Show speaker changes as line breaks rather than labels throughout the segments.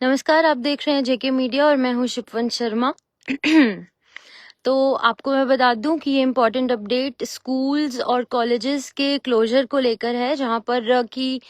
नमस्कार, आप देख रहे हैं जेके मीडिया और मैं हूं शिपवंत शर्मा। तो आपको मैं बता दूं कि ये इम्पोर्टेंट अपडेट स्कूल्स और कॉलेजेस के क्लोजर को लेकर है, जहां पर कि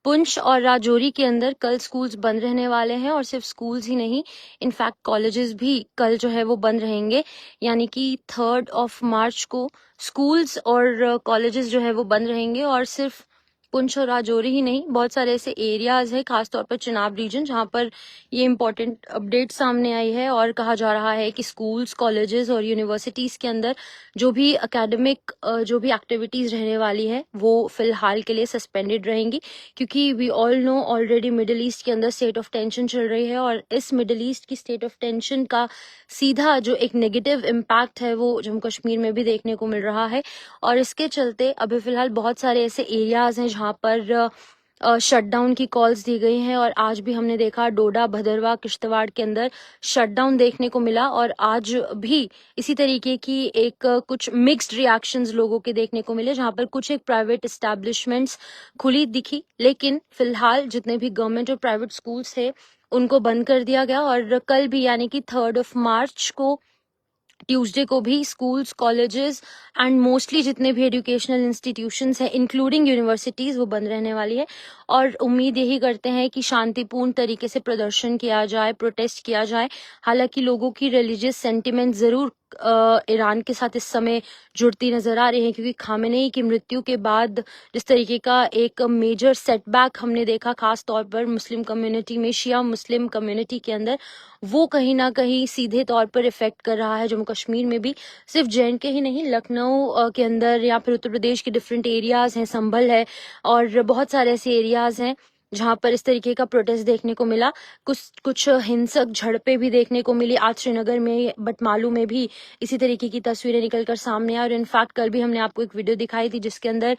पुंछ और राजौरी के अंदर कल स्कूल्स बंद रहने वाले हैं। और सिर्फ स्कूल्स ही नहीं, इनफैक्ट कॉलेजेस भी कल जो है वो बंद रहेंगे। यानी कि 3 मार्च को स्कूल्स और कॉलेजेस जो है वो बंद रहेंगे। और सिर्फ पुंछ और राजौरी ही नहीं, बहुत सारे ऐसे एरियाज है, खासतौर पर चिनाब रीजन, जहां पर ये इम्पोर्टेंट अपडेट सामने आई है। और कहा जा रहा है कि स्कूल्स, कॉलेजेस और यूनिवर्सिटीज के अंदर जो भी एकेडमिक जो भी एक्टिविटीज रहने वाली है वो फिलहाल के लिए सस्पेंडेड रहेंगी, क्योंकि we all know already middle east के अंदर स्टेट ऑफ टेंशन चल रही है। और इस मिडिल ईस्ट की स्टेट ऑफ टेंशन का सीधा जो एक नेगेटिव इम्पैक्ट है वो जम्मू कश्मीर में भी देखने को मिल रहा है। और इसके चलते अभी फिलहाल बहुत सारे ऐसे एरियाज हैं जहां पर शटडाउन की कॉल्स दी गई हैं। और आज भी हमने देखा डोडा, भदरवा, किश्तवाड़ के अंदर शटडाउन देखने को मिला। और आज भी इसी तरीके की कुछ मिक्स्ड रिएक्शंस लोगों के देखने को मिले, जहां पर कुछ एक प्राइवेट एस्टैब्लिशमेंट्स खुली दिखी, लेकिन फिलहाल जितने भी गवर्नमेंट और प्राइवेट स्कूल्स थे उनको बंद कर दिया गया। और कल भी यानी कि 3 मार्च को, ट्यूसडे को भी स्कूल्स, कॉलेजेस एंड मोस्टली जितने भी एजुकेशनल इंस्टीट्यूशंस हैं इंक्लूडिंग यूनिवर्सिटीज वो बंद रहने वाली है। और उम्मीद यही करते हैं कि शांतिपूर्ण तरीके से प्रदर्शन किया जाए, प्रोटेस्ट किया जाए। हालांकि लोगों की रिलीजियस सेंटिमेंट जरूर ईरान के साथ इस समय जुड़ती नजर आ रही है, क्योंकि खामेनेई की मृत्यु के बाद जिस तरीके का एक मेजर सेटबैक हमने देखा, खास तौर पर मुस्लिम कम्युनिटी में, शिया मुस्लिम कम्युनिटी के अंदर, वो कहीं ना कहीं सीधे तौर पर इफेक्ट कर रहा है जम्मू कश्मीर में भी। सिर्फ जे के ही नहीं, लखनऊ के अंदर या फिर उत्तर प्रदेश के डिफरेंट एरियाज हैं, संभल है और बहुत सारे ऐसे एरियाज हैं जहां पर इस तरीके का प्रोटेस्ट देखने को मिला। कुछ हिंसक झड़पें भी देखने को मिली आज श्रीनगर में, बटमालू में भी इसी तरीके की तस्वीरें निकलकर सामने आई। और इनफैक्ट कल भी हमने आपको एक वीडियो दिखाई थी जिसके अंदर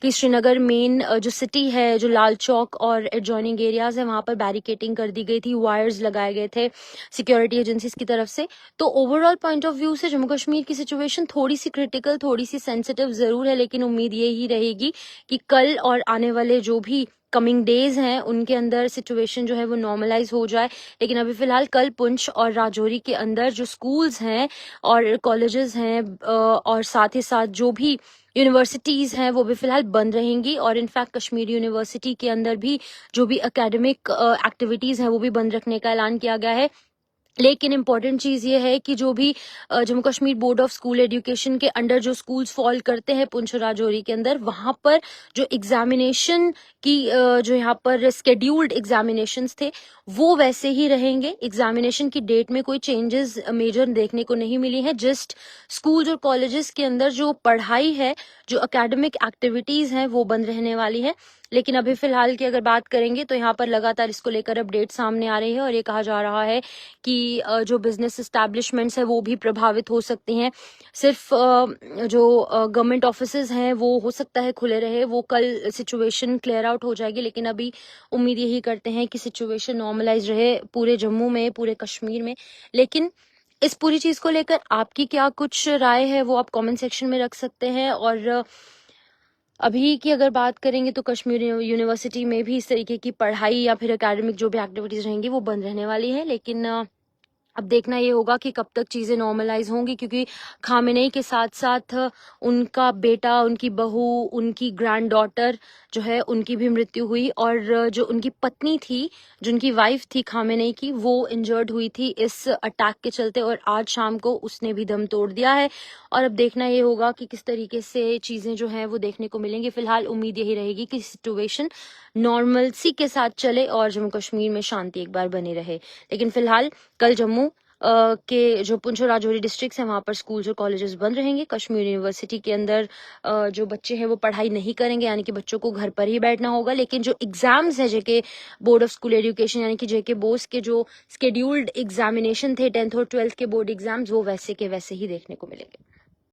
कि श्रीनगर मेन जो सिटी है, जो लाल चौक और एडजॉइनिंग एरियाज है, वहां पर बैरिकेटिंग कर दी गई थी, वायर्स लगाए गए थे सिक्योरिटी एजेंसीज की तरफ से। तो ओवरऑल पॉइंट ऑफ व्यू से जम्मू कश्मीर की सिचुएशन थोड़ी सी क्रिटिकल, थोड़ी सी सेंसिटिव जरूर है, लेकिन उम्मीद ये ही रहेगी कि कल और आने वाले जो भी कमिंग डेज हैं उनके अंदर सिचुएशन जो है वो नॉर्मलाइज हो जाए। लेकिन अभी फिलहाल कल पुंछ और राजौरी के अंदर जो स्कूल्स हैं और कॉलेजेस हैं और साथ ही साथ जो भी यूनिवर्सिटीज हैं वो भी फिलहाल बंद रहेंगी। और इनफैक्ट कश्मीर यूनिवर्सिटी के अंदर भी जो भी एकेडमिक एक्टिविटीज हैं वो भी बंद रखने का ऐलान किया गया है। लेकिन इम्पॉर्टेंट चीज ये है कि जो भी Jammu Kashmir board of school education के अंडर जो स्कूल्स फॉल करते हैं पुंछ और राजौरी के अंदर, वहां पर जो एग्जामिनेशन की जो यहाँ पर स्केड्यूल्ड एग्जामिनेशंस थे वो वैसे ही रहेंगे। एग्जामिनेशन की डेट में कोई चेंजेस मेजर देखने को नहीं मिली है। जस्ट स्कूल्स और कॉलेजेस के अंदर जो पढ़ाई है, जो एकेडमिक एक्टिविटीज हैं वो बंद रहने वाली है। लेकिन अभी फिलहाल की अगर बात करेंगे तो यहाँ पर लगातार इसको लेकर अपडेट सामने आ रही है और ये कहा जा रहा है कि जो बिजनेस एस्टैब्लिशमेंट्स है वो भी प्रभावित हो सकती हैं। सिर्फ जो गवर्नमेंट ऑफिसेज हैं वो हो सकता है खुले रहे, वो कल सिचुएशन क्लियर आउट हो जाएगी। लेकिन अभी उम्मीद यही करते हैं कि सिचुएशन नॉर्मलाइज रहे पूरे जम्मू में, पूरे कश्मीर में। लेकिन इस पूरी चीज को लेकर आपकी क्या कुछ राय है वो आप कमेंट सेक्शन में रख सकते हैं। और अभी की अगर बात करेंगे तो कश्मीर यूनिवर्सिटी में भी इस तरीके की पढ़ाई या फिर एकेडमिक जो भी एक्टिविटीज रहेंगी वो बंद रहने वाली है। लेकिन अब देखना ये होगा कि कब तक चीजें नॉर्मलाइज होंगी, क्योंकि खामेनेई के साथ साथ उनका बेटा, उनकी बहू, उनकी ग्रैंड डॉटर जो है उनकी भी मृत्यु हुई। और जो उनकी पत्नी थी, जो उनकी वाइफ थी खामेनेई की, वो इंजर्ड हुई थी इस अटैक के चलते और आज शाम को उसने भी दम तोड़ दिया है। और अब देखना ये होगा कि किस तरीके से चीजें जो है वो देखने को मिलेंगी। फिलहाल उम्मीद यही रहेगी कि सिचुएशन नॉर्मलसी के साथ चले और जम्मू कश्मीर में शांति एक बार बनी रहे। लेकिन फिलहाल कल जम्मू के जो पुंछ और राजौरी डिस्ट्रिक्ट हैं वहां पर स्कूल्स और कॉलेजेस बंद रहेंगे। कश्मीर यूनिवर्सिटी के अंदर जो बच्चे हैं वो पढ़ाई नहीं करेंगे, यानी कि बच्चों को घर पर ही बैठना होगा। लेकिन जो एग्जाम्स है जेके बोर्ड ऑफ स्कूल एजुकेशन यानी कि जेके बोस के जो स्केड्यूल्ड एग्जामिनेशन थे 10th और 12th के बोर्ड एग्जाम्स, वो वैसे के वैसे ही देखने को मिलेंगे।